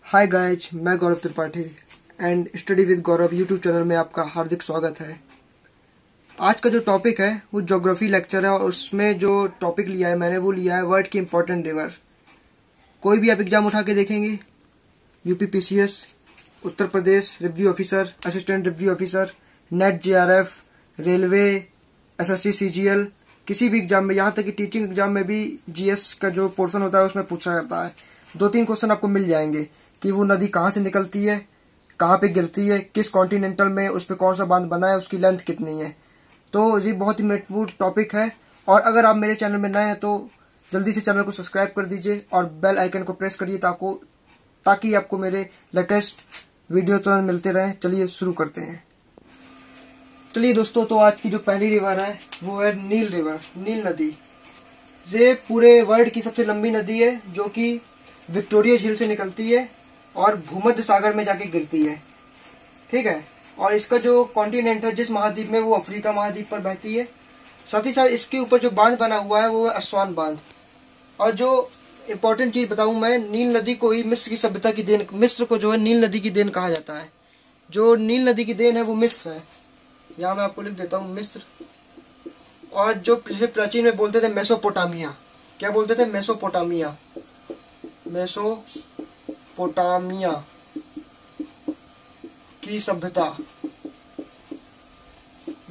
हाय guys, मैं Gaurav Tripathi and study with Gaurav YouTube channel में आपका हार्दिक स्वागत है। आज का जो टॉपिक है वो ज्योग्राफी लेक्चर है और उसमें जो टॉपिक लिया है मैंने वो लिया है वर्ल्ड की इंपॉर्टेंट रिवर। कोई भी आप एग्जाम उठा के देखेंगे, UPPCS, Uttar Pradesh review officer, assistant review officer, NET JRF, railway, SSC CGL, किसी भी एग्जाम में, यहाँ तक कि टीचिंग एग्जाम में भी जीएस का जो पोर्शन होता है उसमें पूछा जाता है। 2-3 क्वेश्चन आपको मिल जाएंगे कि वो नदी कहाँ से निकलती है, कहाँ पे गिरती है, किस कॉन्टिनेंटल में, उस पर कौन सा बांध बना है, उसकी लेंथ कितनी है। तो ये बहुत ही महत्वपूर्ण टॉपिक है और अगर आप मेरे चैनल में नए हैं तो जल्दी से चैनल को सब्सक्राइब कर दीजिए और बेल आइकन को प्रेस करिए ताकि आपको मेरे लेटेस्ट वीडियो तुरंत मिलते रहे। चलिए शुरू करते हैं। चलिए दोस्तों, तो आज की जो पहली रिवर है वो है नील रिवर, नील नदी। ये पूरे वर्ल्ड की सबसे लंबी नदी है जो कि विक्टोरिया झील से निकलती है और भूमध्य सागर में जाके गिरती है। ठीक है, और इसका जो कॉन्टिनेंट है, जिस महाद्वीप में, वो अफ्रीका महाद्वीप पर बहती है। साथ ही साथ इसके ऊपर जो बांध बना हुआ है वो है अस्वान बांध। और जो इम्पोर्टेंट चीज बताऊं मैं, नील नदी को ही मिस्र की सभ्यता की देन, मिस्र को जो है नील नदी की देन कहा जाता है। जो नील नदी की देन है वो मिस्र है। यहाँ मैं आपको लिख देता हूँ, मिस्र। और जो प्राचीन में बोलते थे मेसोपोटामिया, क्या बोलते थे? मेसोपोटामिया, मेसोपोटामिया की सभ्यता।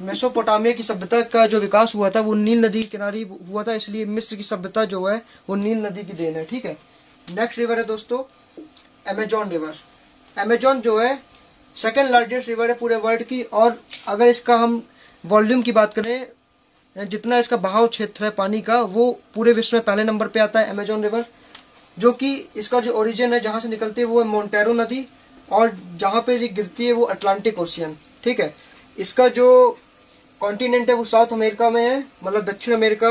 मेसोपोटामिया की सभ्यता का जो विकास हुआ था वो नील नदी के किनारे हुआ था, इसलिए मिस्र की सभ्यता जो है वो नील नदी की देन है। ठीक है, नेक्स्ट रिवर है दोस्तों अमेजोन रिवर। अमेजोन जो है सेकेंड लार्जेस्ट रिवर है पूरे वर्ल्ड की। और अगर इसका हम वॉल्यूम की बात करें, जितना इसका बहाव क्षेत्र है पानी का, वो पूरे विश्व में पहले नंबर पे आता है अमेजोन रिवर। जो कि इसका जो ओरिजिन है, जहां से निकलती है, वो है मोन्टेरो नदी और जहां पे ये गिरती है वो अटलांटिक ओशियन। ठीक है, इसका जो कॉन्टिनेंट है वो साउथ अमेरिका में है, मतलब दक्षिण अमेरिका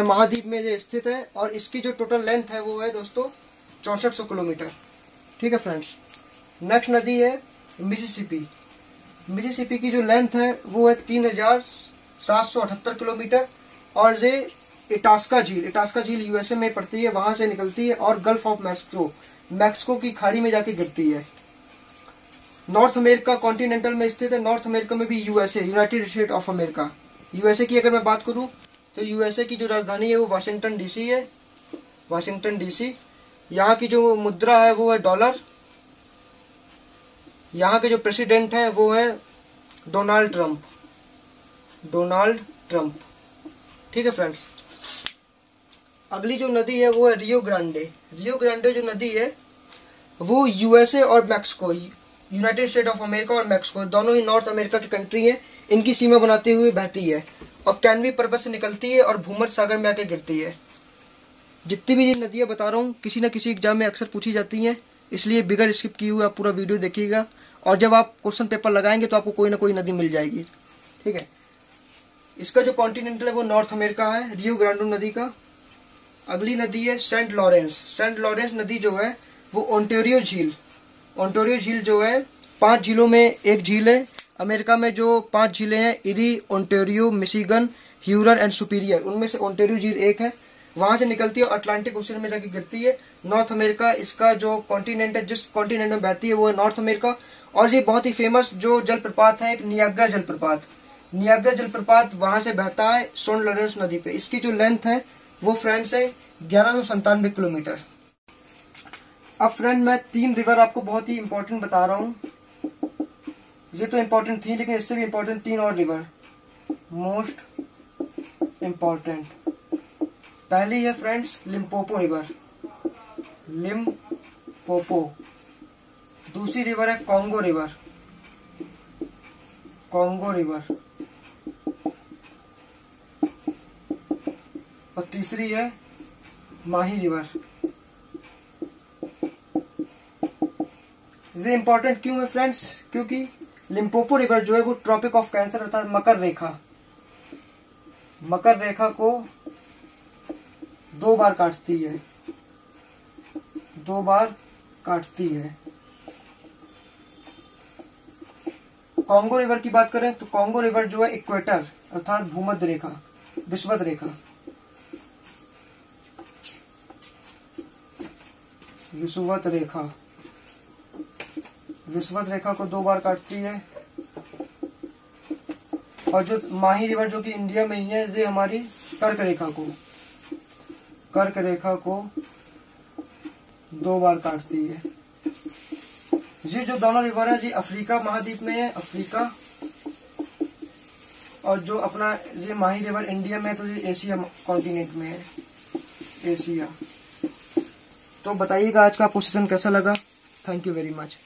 महाद्वीप में ये स्थित है। और इसकी जो टोटल लेंथ है वो है दोस्तों 6400 किलोमीटर। ठीक है फ्रेंड्स, नेक्स्ट नदी है मिसिसिपी। मिसिसिपी की जो लेंथ है वो है 3778 किलोमीटर। और ये इटास्का झील यूएसए में पड़ती है, वहां से निकलती है और गल्फ ऑफ मैक्सिको की खाड़ी में जाके गिरती है। नॉर्थ अमेरिका कॉन्टिनेंटल में स्थित है। नॉर्थ अमेरिका में भी USA, United state of America. USA की अगर मैं बात करूं तो यूएसए की जो राजधानी है वो वाशिंगटन डीसी है, वाशिंगटन डीसी। यहाँ की जो मुद्रा है वो है डॉलर। यहाँ के जो प्रेसिडेंट है वो है डोनाल्ड ट्रंप। ठीक है फ्रेंड्स, अगली जो नदी है वो है रियो ग्रांडे जो नदी है वो यूएसए और Mexico, United state of America और मैक्सिको, दोनों ही नॉर्थ अमेरिका की कंट्री है, इनकी सीमा बनाते हुए बहती है और कैनवी पर्वत से निकलती है और भूमध्य सागर में आके गिरती है। जितनी भी ये नदियां बता रहा हूँ किसी न किसी एग्जाम में अक्सर पूछी जाती हैं, इसलिए बिगर स्किप किए हुए आप पूरा वीडियो देखिएगा और जब आप क्वेश्चन पेपर लगाएंगे तो आपको कोई ना कोई नदी मिल जाएगी। ठीक है, इसका जो कॉन्टिनेंटल है वो नॉर्थ अमेरिका है, रियो ग्रांडे नदी का। अगली नदी है सेंट लॉरेंस नदी जो है वो ओंटारियो झील जो है 5 झीलों में एक झील है। अमेरिका में जो 5 झीलें हैं, Erie, Ontario, Michigan, Huron and Superior, उनमें से ओंटारियो झील एक है। वहां से निकलती है और अटलांटिक ओशियन में जाके गिरती है। नॉर्थ अमेरिका इसका जो कॉन्टिनेंट है, जिस कॉन्टिनेंट में बहती है वो है नॉर्थ अमेरिका। और ये बहुत ही फेमस जो जलप्रपात है, एक नियाग्रा जलप्रपात वहां से बहता है सेंट लॉरेंस नदी पे। इसकी जो लेंथ है वो फ्रेंड्स है 1197 किलोमीटर। अब फ्रेंड मैं 3 रिवर आपको बहुत ही इंपॉर्टेंट बता रहा हूँ। ये तो इंपॉर्टेंट थी, लेकिन इससे भी इंपॉर्टेंट 3 और रिवर मोस्ट इंपॉर्टेंट। पहली है फ्रेंड्स लिम्पोपो रिवर, दूसरी रिवर है कॉन्गो रिवर, और तीसरी है माही रिवर। ये इंपॉर्टेंट क्यों है फ्रेंड्स? क्योंकि लिम्पोपो रिवर जो है वो ट्रॉपिक ऑफ कैंसर अर्थात मकर रेखा को 2 बार काटती है। कॉन्गो रिवर की बात करें तो कॉन्गो रिवर जो है इक्वेटर अर्थात भूमध्य रेखा, विषुवत रेखा, विषुवत रेखा विषुवत रेखा को 2 बार काटती है। और जो माही रिवर जो कि इंडिया में ही है, ये हमारी कर्क रेखा को 2 बार काटती है। ये जो दोनों रिवर है जी अफ्रीका महाद्वीप में है, अफ्रीका। और जो अपना ये माही रिवर इंडिया में है तो ये एशिया कॉन्टिनेंट में है, एशिया। तो बताइएगा आज का आपको सेशन कैसा लगा। Thank you very much.